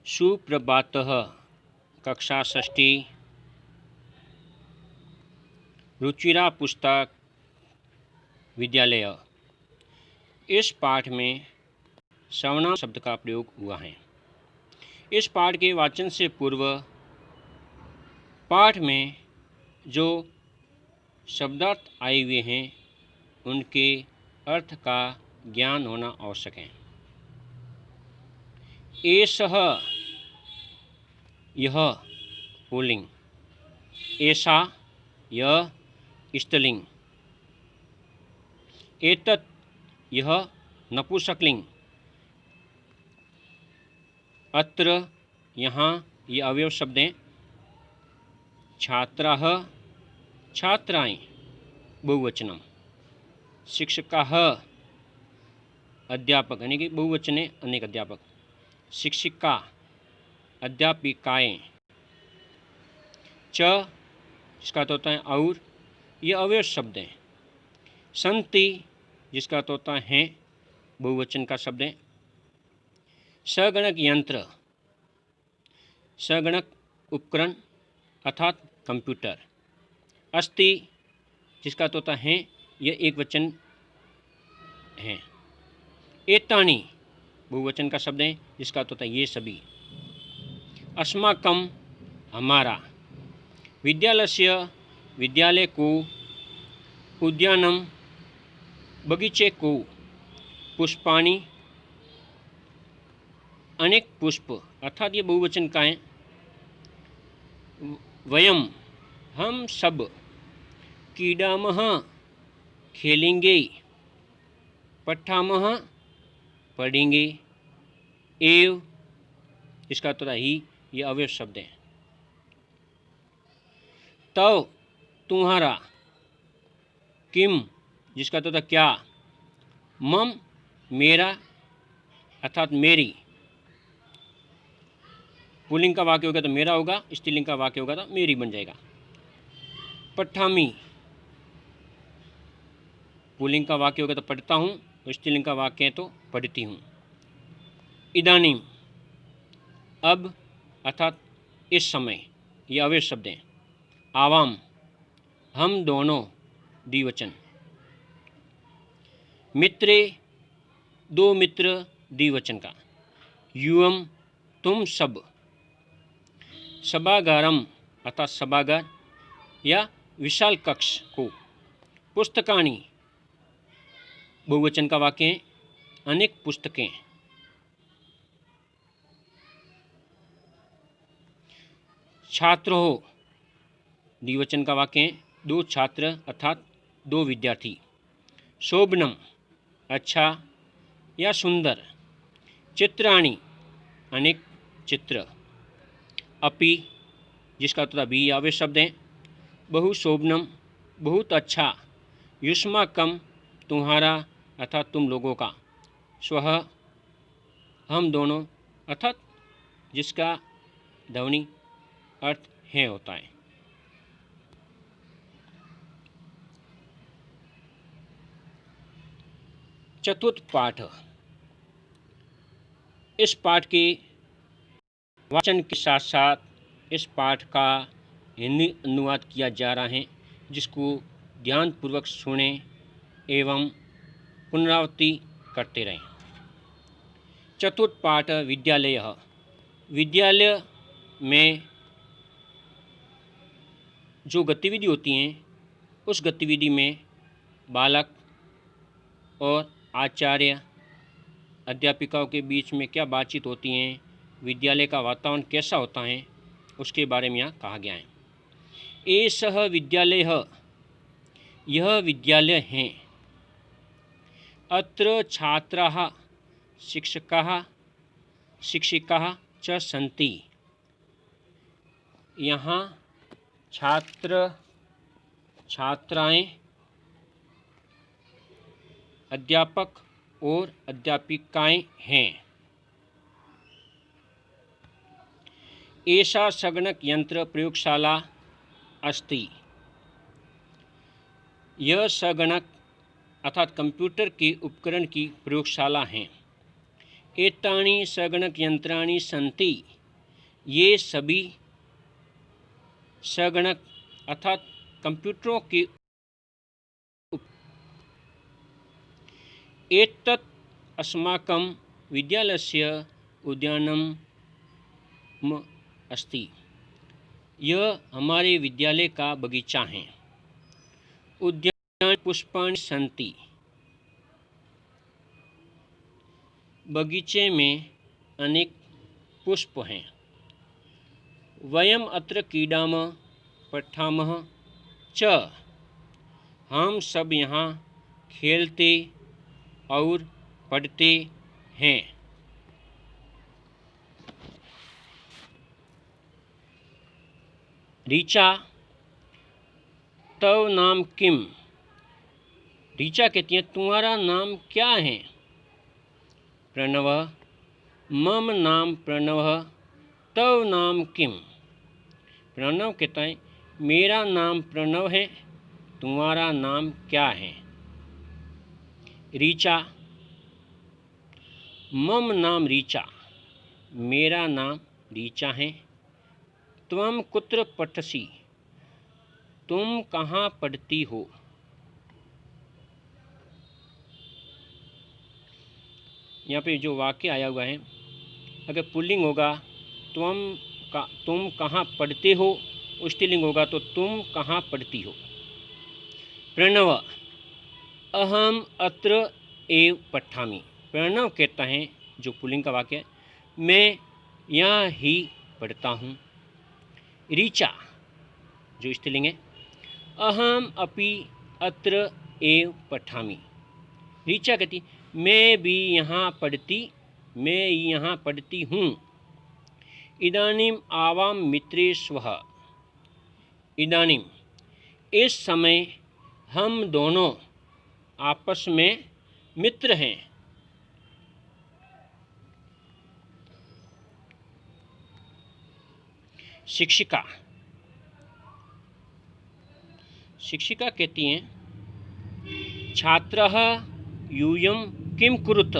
सुप्रभातः। कक्षा षष्ठी। रुचिरा पुस्तक विद्यालय। इस पाठ में सर्वनाम शब्द का प्रयोग हुआ है। इस पाठ के वाचन से पूर्व पाठ में जो शब्दार्थ आए हुए हैं उनके अर्थ का ज्ञान होना आवश्यक है। एषः यह पुल्लिंग, एषा यह स्त्रीलिंग, एतत् यह नपुंसकलिंग, अत्र यहाँ ये अवयव शब्द हैं। छात्राः छात्राएं बहुवचनम, शिक्षकाः अध्यापक यानी कि बहुवचन है अनेक अध्यापक, शिक्षिका अध्यापिकाएं, च जिसका अर्थ होता है और, ये अवयव शब्द हैं। सन्ति जिसका अर्थ होता है बहुवचन का शब्द है। सगणक यंत्र, सगणक उपकरण अर्थात कंप्यूटर। अस्ति जिसका अर्थ होता है यह एक वचन है। एतानि बहुवचन का शब्द है जिसका अर्थ होता है ये सभी। अस्माकं हमारा। विद्यालयस्य विद्यालय को, उद्यानम बगीचे को, पुष्पाणि अनेक पुष्प अर्थात ये बहुवचन का है। वयम हम सब, क्रीडामः खेलेंगे, पठामः पढ़ेंगे, एव इसका अर्थ होता ही ये अवयव शब्द है। तव तुम्हारा, किम जिसका अर्थ होता क्या, मम मेरा अर्थात मेरी। पुल्लिंग का वाक्य होगा तो मेरा होगा, स्त्रीलिंग का वाक्य होगा तो मेरी बन जाएगा। पठामी पुल्लिंग का वाक्य होगा तो पढ़ता हूँ, और स्त्रीलिंग का वाक्य है तो पढ़ती हूँ। इदानीम अब अर्थात इस समय, ये अवयव शब्द हैं। आवाम हम दोनों द्विवचन। मित्रे दो मित्र द्विवचन का। युवम तुम सब। सभागारम अर्थात सभागार या विशाल कक्ष को। पुस्तकानि बहुवचन का वाक्य है, अनेक पुस्तकें। छात्रों द्विवचन का वाक्य है, दो छात्र अर्थात दो विद्यार्थी। शोभनम अच्छा या सुंदर। चित्राणि अनेक चित्र। अपि जिसका अर्थ भी अवयव शब्द है। बहुशोभनम बहुत अच्छा। युष्माकम तुम्हारा अर्थात तुम लोगों का। स्वः हम दोनों अर्थात जिसका ध्वनि अर्थ है होता है। चतुर्थ पाठ। इस पाठ के वाचन के साथ साथ इस पाठ का हिंदी अनुवाद किया जा रहा है, जिसको ध्यानपूर्वक सुने एवं पुनरावृत्ति करते रहें। चतुर्थ पाठ विद्यालय। विद्यालय में जो गतिविधि होती हैं उस गतिविधि में बालक और आचार्य अध्यापिकाओं के बीच में क्या बातचीत होती हैं, विद्यालय का वातावरण कैसा होता है, उसके बारे में यहाँ कहा गया है। एषः विद्यालयः यह विद्यालय हैं। अत्र छात्राः शिक्षकाः शिक्षिकाः च सन्ति। यहाँ छात्र छात्राएं अध्यापक और अध्यापिकाएं हैं। एषा संगणक यंत्र प्रयोगशाला अस्ति। यह संगणक अर्थात कंप्यूटर के उपकरण की प्रयोगशाला हैं। एतानि सगणक यंत्राणि सन्ति, ये सभी सगणक अर्थात कंप्यूटरों के एतत् अस्माकं विद्यालयस्य उद्यानम् अस्ति। यह हमारे विद्यालय का बगीचा है। उद्यान पुष्पाणि सन्ति, बगीचे में अनेक पुष्प हैं। वयम अत्र क्रीडामः पठामः च, हम सब यहाँ खेलते और पढ़ते हैं। ऋचा तव नाम किम, ऋचा कहती है तुम्हारा नाम क्या है। प्रणव मम नाम प्रणव, तव नाम किम, प्रणव कहता है मेरा नाम प्रणव है, तुम्हारा नाम क्या है। ऋचा मम नाम ऋचा, मेरा नाम ऋचा है। त्वम कुत्र पठसि, तुम कहाँ पढ़ती हो। यहाँ पे जो वाक्य आया हुआ है, अगर पुल्लिंग होगा तुम कहाँ पढ़ते हो, स्त्रीलिंग होगा तो तुम कहाँ पढ़ती हो। प्रणव अहम अत्र एव पठामि, प्रणव कहता है जो पुल्लिंग का वाक्य है, मैं यहाँ ही पढ़ता हूँ। ऋचा जो स्त्रीलिंग है, अहम अपि अत्र एव पठामि, ऋचा कहती मैं भी यहाँ पढ़ती हूँ। इदानीम आवाम मित्रे स्वः, इदानीम इस समय हम दोनों आपस में मित्र हैं। शिक्षिका, शिक्षिका कहती हैं छात्रः यूयं किम कुरुत,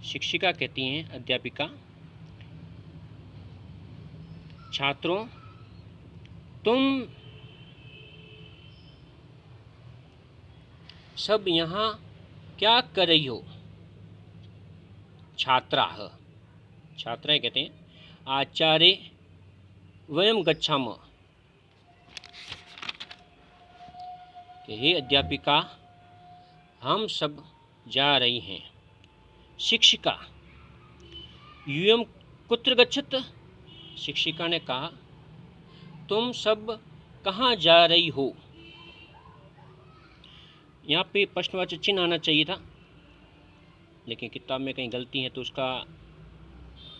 शिक्षिका कहती हैं अध्यापिका छात्रों तुम सब यहाँ क्या कर रही हो। छात्राः, छात्राएं कहते हैं आचार्य वयम गच्छामः, हे अध्यापिका हम सब जा रही हैं। शिक्षिका यूयम कुत्र गच्छत, शिक्षिका ने कहा तुम सब कहाँ जा रही हो। यहाँ पे प्रश्नवाचक चिन्ह आना चाहिए था, लेकिन किताब में कहीं गलती है तो उसका,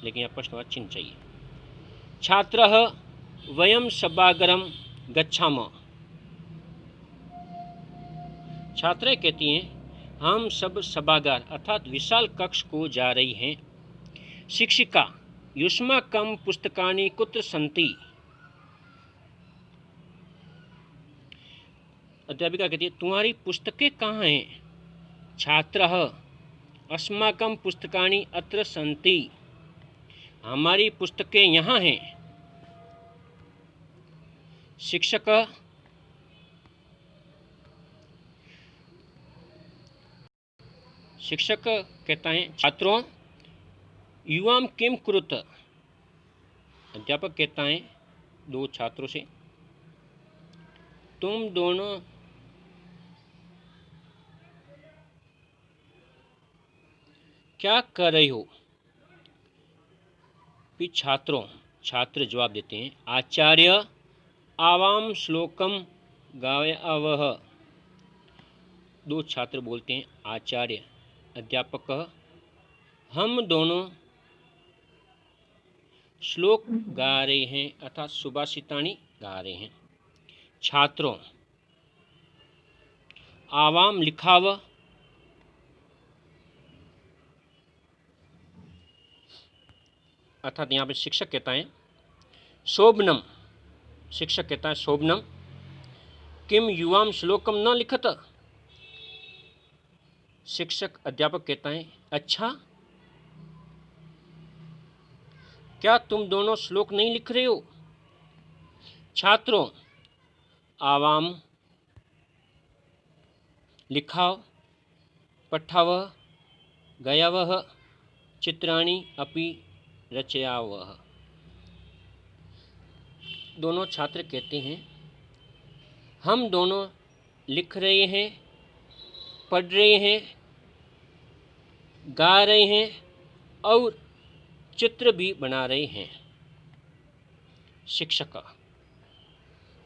लेकिन यहाँ प्रश्नवाचक चिन्ह चाहिए। छात्रः वयम सभागारं गच्छामः, छात्राएं कहती हैं हम सब सभागार अर्थात विशाल कक्ष को जा रही हैं। शिक्षिका युष्माकं पुस्तकानि कुत्र सन्ति, अध्यापिका कहती है तुम्हारी पुस्तकें कहाँ हैं। छात्रः अस्माकं पुस्तकानि अत्र सन्ति, हमारी पुस्तकें यहाँ हैं। शिक्षक कहता है छात्रों युवाम किम कुरुत, अध्यापक कहता है दो छात्रों से तुम दोनों क्या कर रही हो। फिर छात्र जवाब देते हैं आचार्य आवाम श्लोकम गावयवः, दो छात्र बोलते हैं आचार्य अध्यापक हम दोनों श्लोक गा रहे हैं अर्थात सुभाषितानि गा रहे हैं। छात्रों आवाम लिखाव, अर्थात यहाँ पे शिक्षक कहता है शोभनम, शिक्षक कहता है शोभनम किम युवाम श्लोकम न लिखत, शिक्षक अध्यापक कहता है, अच्छा, क्या तुम दोनों श्लोक नहीं लिख रहे हो? छात्रों, आवाम लिखाव पठावः गयावः चित्राणि अपि रचयावः। दोनों छात्र कहते हैं, हम दोनों लिख रहे हैं, पढ़ रहे हैं, गा रहे हैं और चित्र भी बना रहे हैं। शिक्षक,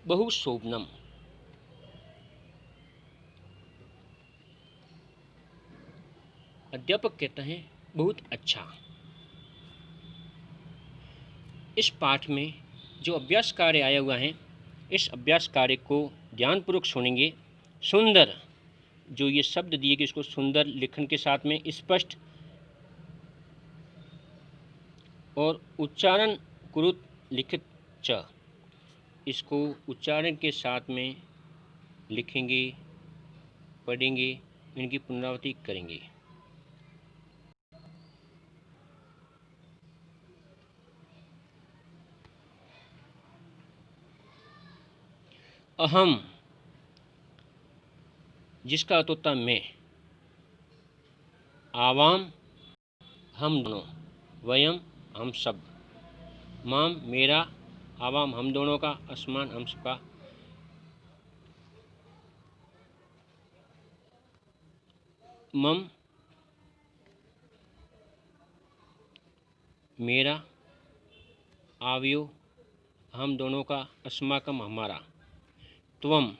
बहु शोभनम। अध्यापक कहता है, बहुत अच्छा। इस पाठ में जो अभ्यास कार्य आया हुआ है, इस अभ्यास कार्य को ध्यानपूर्वक सुनेंगे। सुंदर, जो ये शब्द दिए कि इसको सुंदर लिखन के साथ में स्पष्ट और उच्चारण कुरुत लिखित च, इसको उच्चारण के साथ में लिखेंगे, पढ़ेंगे, इनकी पुनरावृत्ति करेंगे। अहम, जिसका अर्थ होता है मैं। आवाम, हम दोनों। वयम, हम सब। माम, मेरा। आवाम, हम दोनों का। अस्मान, हम सबका। मम, मेरा। आवयो, हम दोनों का। अस्माकम, हमारा। त्वम,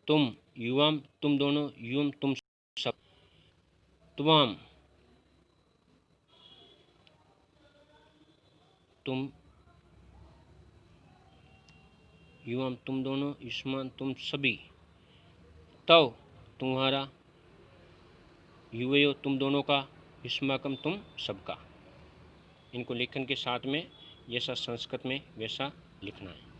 तुम। युवम, तुम दोनों। युवम, तुम सब। त्वम, तुम। युवम, तुम दोनों। युष्मान, तुम सभी। तव, तुम्हारा। युवयो, तुम दोनों का। युष्माकम, तुम सबका। इनको लेखन के साथ में जैसा संस्कृत में वैसा लिखना है।